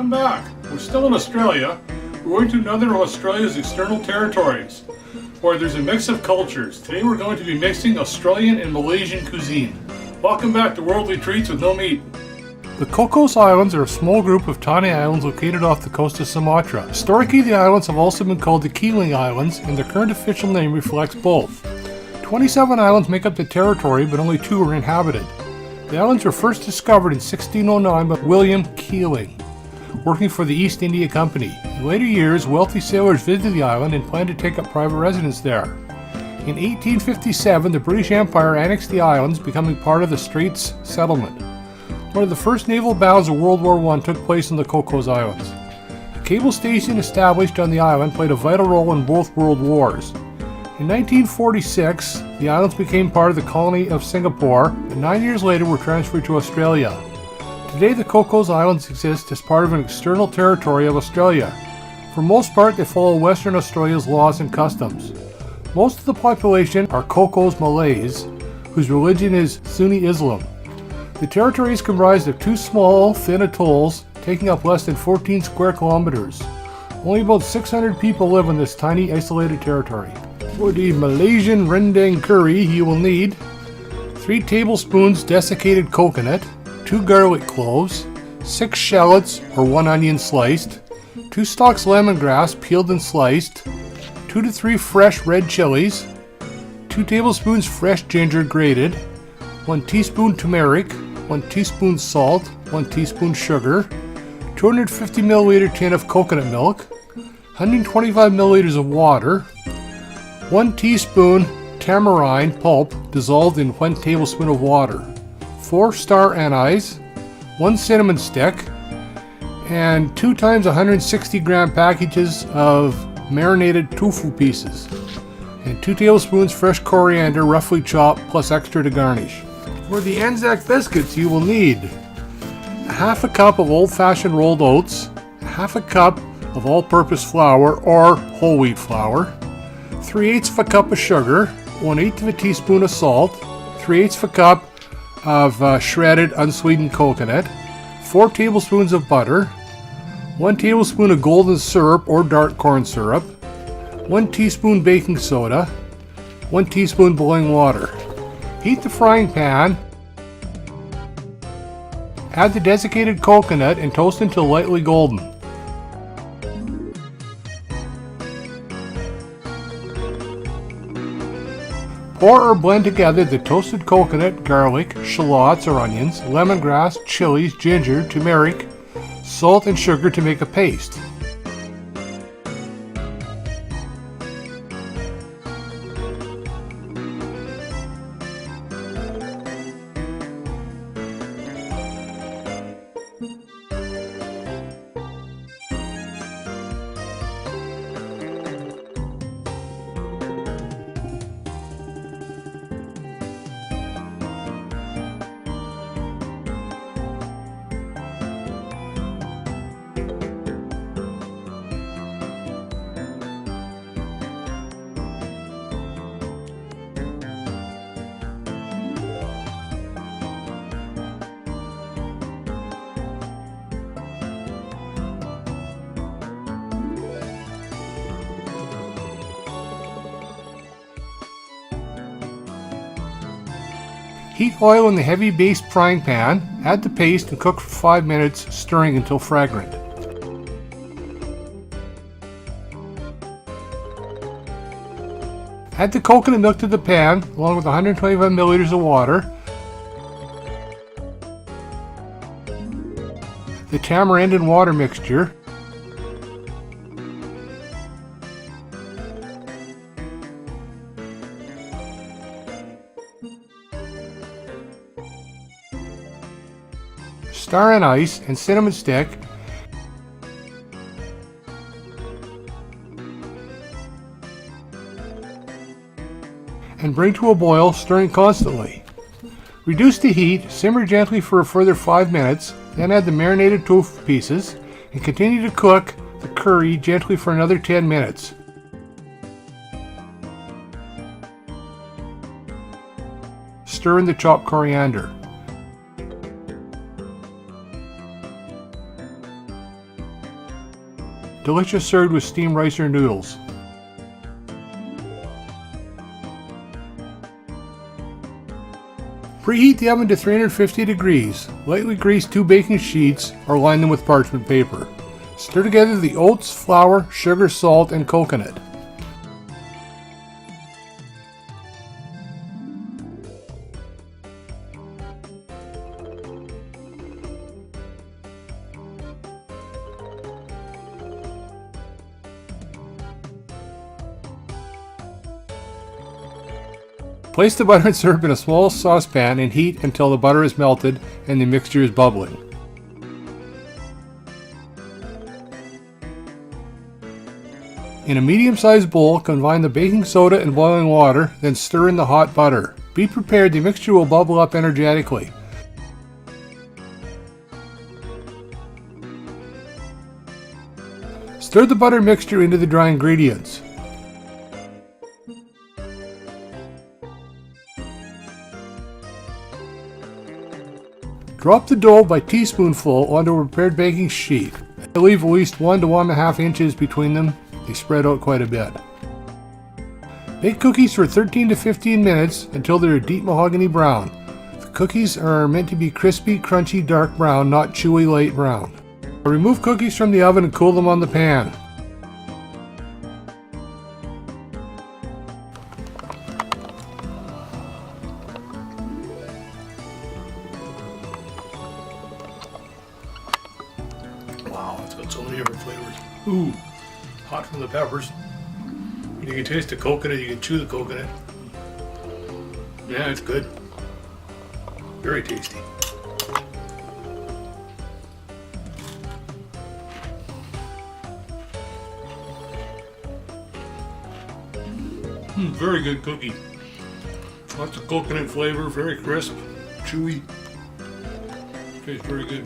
Welcome back. We're still in Australia. We're going to another of Australia's external territories, where there's a mix of cultures. Today we're going to be mixing Australian and Malaysian cuisine. Welcome back to Worldly Treats with No Meat. The Cocos Islands are a small group of tiny islands located off the coast of Sumatra. Historically, the islands have also been called the Keeling Islands, and their current official name reflects both. 27 islands make up the territory, but only 2 are inhabited. The islands were first discovered in 1609 by William Keeling, working for the East India Company. In later years, wealthy sailors visited the island and planned to take up private residence there. In 1857, the British Empire annexed the islands, becoming part of the Straits Settlement. One of the first naval battles of World War I took place on the Cocos Islands. A cable station established on the island played a vital role in both world wars. In 1946, the islands became part of the colony of Singapore, and 9 years later were transferred to Australia. Today, the Cocos Islands exist as part of an external territory of Australia. For most part, they follow Western Australia's laws and customs. Most of the population are Cocos Malays, whose religion is Sunni Islam. The territory is comprised of 2 small, thin atolls, taking up less than 14 square kilometers. Only about 600 people live in this tiny, isolated territory. For the Malaysian Rendang curry, you will need 3 tablespoons desiccated coconut, 2 garlic cloves, 6 shallots or 1 onion sliced, 2 stalks lemongrass peeled and sliced, 2 to 3 fresh red chilies, 2 tablespoons fresh ginger grated, 1 teaspoon turmeric, 1 teaspoon salt, 1 teaspoon sugar, 250 milliliter tin of coconut milk, 125 milliliters of water, 1 teaspoon tamarind pulp dissolved in 1 tablespoon of water, 4 star anise, 1 cinnamon stick, and 2 times 160 gram packages of marinated tofu pieces, and 2 tablespoons fresh coriander roughly chopped plus extra to garnish. For the Anzac Biscuits, you will need half a cup of old-fashioned rolled oats, half a cup of all-purpose flour or whole wheat flour, 3/8 of a cup of sugar, 1/8 of a teaspoon of salt, 3/8 of a cup of shredded unsweetened coconut, 4 tablespoons of butter, 1 tablespoon of golden syrup or dark corn syrup, 1 teaspoon baking soda, 1 teaspoon boiling water. Heat the frying pan, add the desiccated coconut and toast until lightly golden. Pour or blend together the toasted coconut, garlic, shallots or onions, lemongrass, chilies, ginger, turmeric, salt and sugar to make a paste. Heat oil in the heavy based frying pan, add the paste and cook for 5 minutes, stirring until fragrant. Add the coconut milk to the pan along with 125 milliliters of water, the tamarind and water mixture, star anise and cinnamon stick, and bring to a boil, stirring constantly. Reduce the heat, simmer gently for a further 5 minutes, then add the marinated tofu pieces and continue to cook the curry gently for another 10 minutes. Stir in the chopped coriander. delicious served with steamed rice or noodles. Preheat the oven to 350 degrees. Lightly grease 2 baking sheets or line them with parchment paper. Stir together the oats, flour, sugar, salt, and coconut. Place the butter and syrup in a small saucepan and heat until the butter is melted and the mixture is bubbling. In a medium-sized bowl, combine the baking soda and boiling water, then stir in the hot butter. Be prepared, the mixture will bubble up energetically. Stir the butter mixture into the dry ingredients. Drop the dough by teaspoonful onto a prepared baking sheet. Leave at least 1 to 1.5 inches between them. They spread out quite a bit. Bake cookies for 13 to 15 minutes until they're a deep mahogany brown. The cookies are meant to be crispy, crunchy, dark brown, not chewy, light brown. Remove cookies from the oven and cool them on the pan. Wow, it's got so many different flavors. Ooh, hot from the peppers. You can taste the coconut, you can chew the coconut. Yeah, it's good. Very tasty. Very good cookie. Lots of coconut flavor, very crisp, chewy. Tastes very good.